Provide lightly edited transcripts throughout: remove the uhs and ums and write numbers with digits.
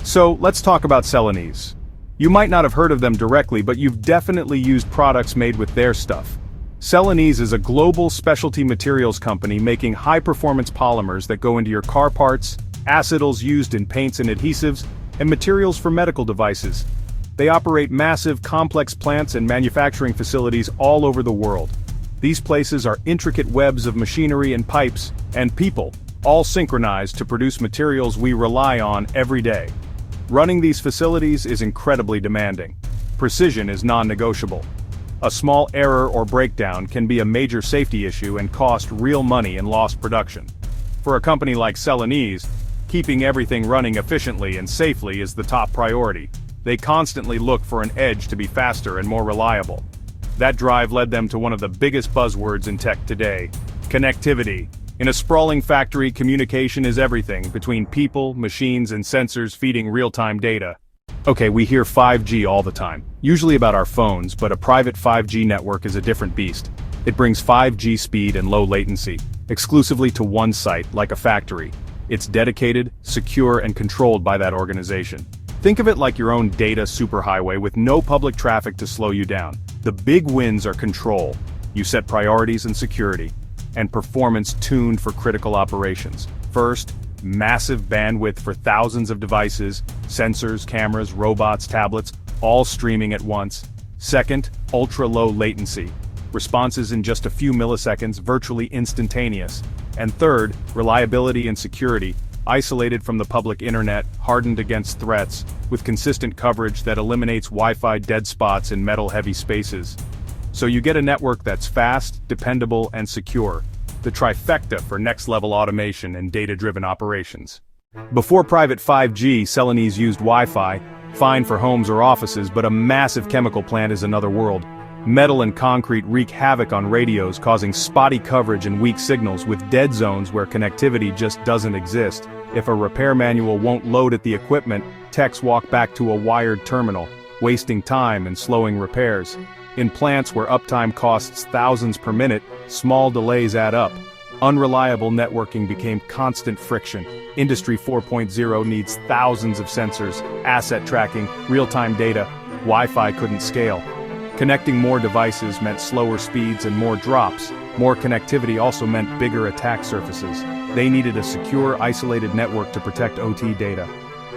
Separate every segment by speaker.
Speaker 1: So, let's talk about Celanese. You might not have heard of them directly, but you've definitely used products made with their stuff. Celanese is a global specialty materials company making high-performance polymers that go into your car parts, acetyls used in paints and adhesives, and materials for medical devices. They operate massive, complex plants and manufacturing facilities all over the world. These places are intricate webs of machinery and pipes, and people, all synchronized to produce materials we rely on every day. Running these facilities is incredibly demanding. Precision is non-negotiable. A small error or breakdown can be a major safety issue and cost real money and lost production. For a company like Celanese, keeping everything running efficiently and safely is the top priority. They constantly look for an edge to be faster and more reliable. That drive led them to one of the biggest buzzwords in tech today: connectivity. In a sprawling factory, communication is everything, between people, machines, and sensors feeding real-time data. Okay, we hear 5G all the time, usually about our phones, but a private 5G network is a different beast. It brings 5G speed and low latency, exclusively to one site, like a factory. It's dedicated, secure, and controlled by that organization. Think of it like your own data superhighway with no public traffic to slow you down. The big wins are control. You set priorities and security, and performance tuned for critical operations. First, massive bandwidth for thousands of devices, sensors, cameras, robots, tablets, all streaming at once. Second, ultra-low latency. Responses in just a few milliseconds, virtually instantaneous. And third, reliability and security, isolated from the public internet, hardened against threats, with consistent coverage that eliminates Wi-Fi dead spots in metal-heavy spaces. So you get a network that's fast, dependable, and secure. The trifecta for next-level automation and data-driven operations. Before private 5G, Celanese used Wi-Fi, fine for homes or offices, but a massive chemical plant is another world. Metal and concrete wreak havoc on radios, causing spotty coverage and weak signals, with dead zones where connectivity just doesn't exist. If a repair manual won't load at the equipment, techs walk back to a wired terminal, wasting time and slowing repairs. In plants where uptime costs thousands per minute, small delays add up. Unreliable networking became constant friction. Industry 4.0 needs thousands of sensors, asset tracking, real-time data. Wi-Fi couldn't scale. Connecting more devices meant slower speeds and more drops. More connectivity also meant bigger attack surfaces. They needed a secure, isolated network to protect OT data.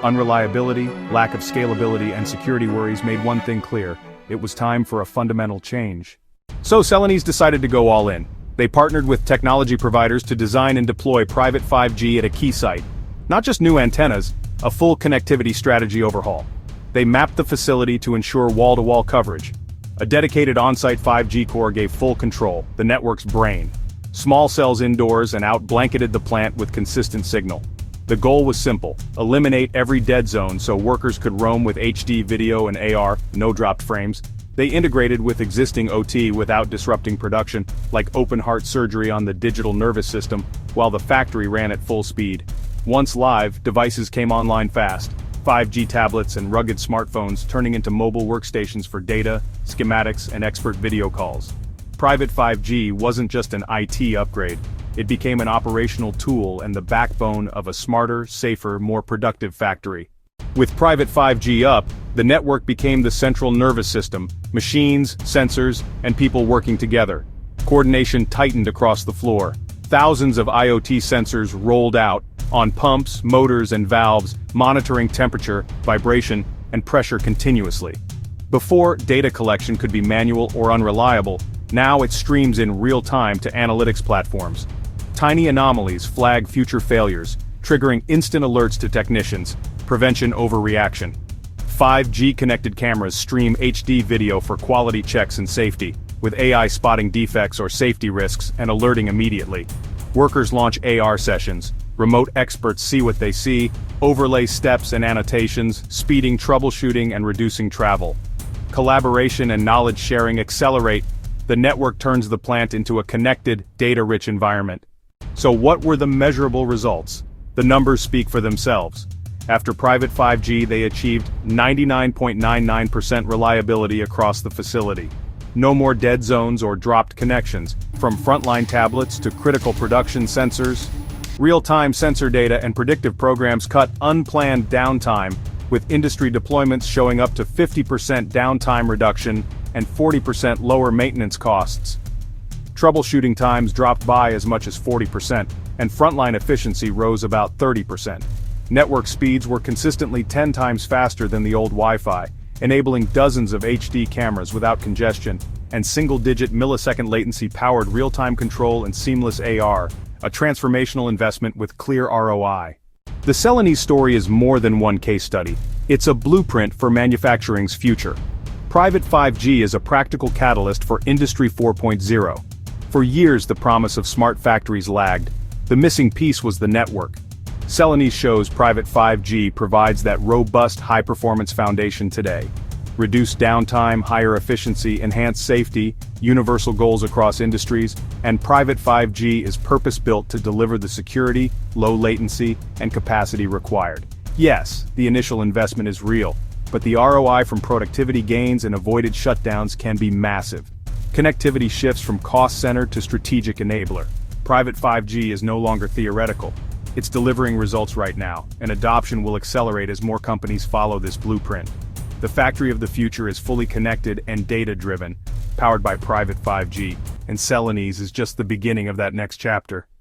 Speaker 1: Unreliability, lack of scalability, and security worries made one thing clear: it was time for a fundamental change. So Celanese decided to go all in. They partnered with technology providers to design and deploy private 5G at a key site. Not just new antennas, a full connectivity strategy overhaul. They mapped the facility to ensure wall-to-wall coverage. A dedicated on-site 5G core gave full control, the network's brain. Small cells indoors and out blanketed the plant with consistent signal. The goal was simple: eliminate every dead zone so workers could roam with HD video and AR, no dropped frames. They integrated with existing OT without disrupting production, like open-heart surgery on the digital nervous system, while the factory ran at full speed. Once live, devices came online fast. 5G tablets and rugged smartphones turning into mobile workstations for data, schematics, and expert video calls. Private 5G wasn't just an IT upgrade. It became an operational tool and the backbone of a smarter, safer, more productive factory. With private 5G up, the network became the central nervous system: machines, sensors, and people working together. Coordination tightened across the floor. Thousands of IoT sensors rolled out, on pumps, motors, and valves, monitoring temperature, vibration, and pressure continuously. Before, data collection could be manual or unreliable. Now it streams in real time to analytics platforms. Tiny anomalies flag future failures, triggering instant alerts to technicians. Prevention over reaction. 5G connected cameras stream HD video for quality checks and safety, with AI spotting defects or safety risks and alerting immediately. Workers launch AR sessions. Remote experts see what they see, overlay steps and annotations, speeding troubleshooting and reducing travel. Collaboration and knowledge sharing accelerate. The network turns the plant into a connected, data-rich environment. So what were the measurable results? The numbers speak for themselves. After private 5G, they achieved 99.99% reliability across the facility. No more dead zones or dropped connections, from frontline tablets to critical production sensors. Real-time sensor data and predictive programs cut unplanned downtime, with industry deployments showing up to 50% downtime reduction and 40% lower maintenance costs. Troubleshooting times dropped by as much as 40%, and frontline efficiency rose about 30%. Network speeds were consistently 10 times faster than the old Wi-Fi, enabling dozens of HD cameras without congestion, and single-digit millisecond latency powered real-time control and seamless AR, a transformational investment with clear ROI. The Celanese story is more than one case study. It's a blueprint for manufacturing's future. Private 5G is a practical catalyst for Industry 4.0. For years the promise of smart factories lagged. The missing piece was the network. Celanese shows private 5G provides that robust high-performance foundation today. Reduced downtime, higher efficiency, enhanced safety, universal goals across industries, and private 5G is purpose-built to deliver the security, low latency, and capacity required. Yes, the initial investment is real, but the ROI from productivity gains and avoided shutdowns can be massive. Connectivity shifts from cost center to strategic enabler. Private 5G is no longer theoretical. It's delivering results right now, and adoption will accelerate as more companies follow this blueprint. The factory of the future is fully connected and data-driven, powered by private 5G, and Celanese is just the beginning of that next chapter.